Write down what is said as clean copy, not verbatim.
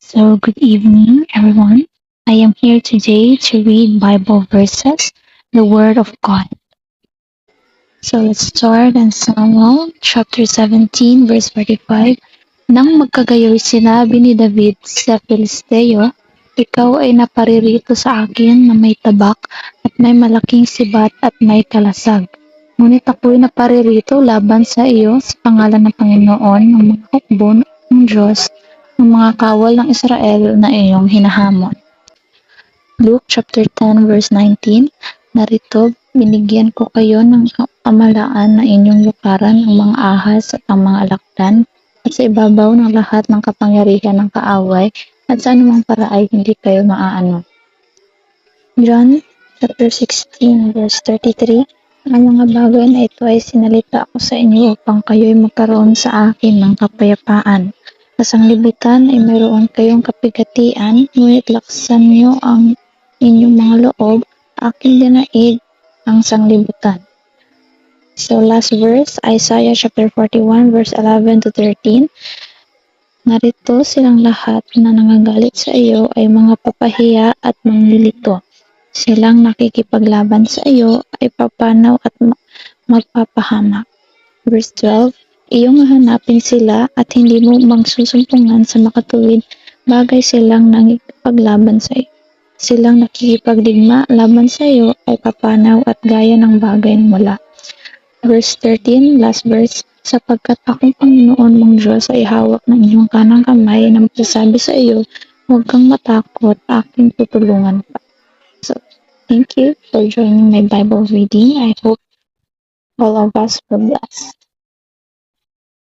So, good evening, everyone. I am here today to read Bible verses, the Word of God. So, let's start in Samuel chapter 17, verse 45. Nang magkagayoy sinabi ni David sa Filisteo, ikaw ay naparirito sa akin na may tabak at may malaking sibat at may kalasag. Ngunit ako'y naparirito laban sa iyo sa pangalan ng Panginoon ng mga hukbo ng Diyos ng mga kawal ng Israel na iyong hinahamon. Luke chapter 10 verse 19. Narito, binigyan ko kayo ng kamalaan na inyong lukaran ang mga ahas at ang mga alakdan at sa ibabaw ng lahat ng kapangyarihan ng kaaway at sa anumang paraay hindi kayo maaano. John chapter 16 verse 33. Ang mga bagay na ito ay sinalita ko sa inyo upang kayo'y magkaroon sa akin ng kapayapaan. Sa sanglibutan ay mayroon kayong kapigatian, ngunit laksan niyo ang inyong mga loob, aking dinaig ang sanglibutan. So last verse, Isaiah chapter 41 verse 11 to 13. Narito silang lahat na nangagalit sa iyo ay mga papahiya at manglilito. Silang nakikipaglaban sa iyo ay papanaw at magpapahamak. Verse 12, iyong hahanapin sila at hindi mo magsusumpungan sa makatuwid, bagay silang nakikipaglaban sa iyo. Silang nakikipagdigma laban sa iyo ay papanaw at gaya ng bagay ng wala. Verse 13, last verse, sapagkat akong Panginoon mong Diyos ay hawak ng inyong kanang kamay na magsasabi sa iyo, huwag kang matakot, aking tutulungan pa. So, thank you for joining my Bible reading. I hope all of us were blessed.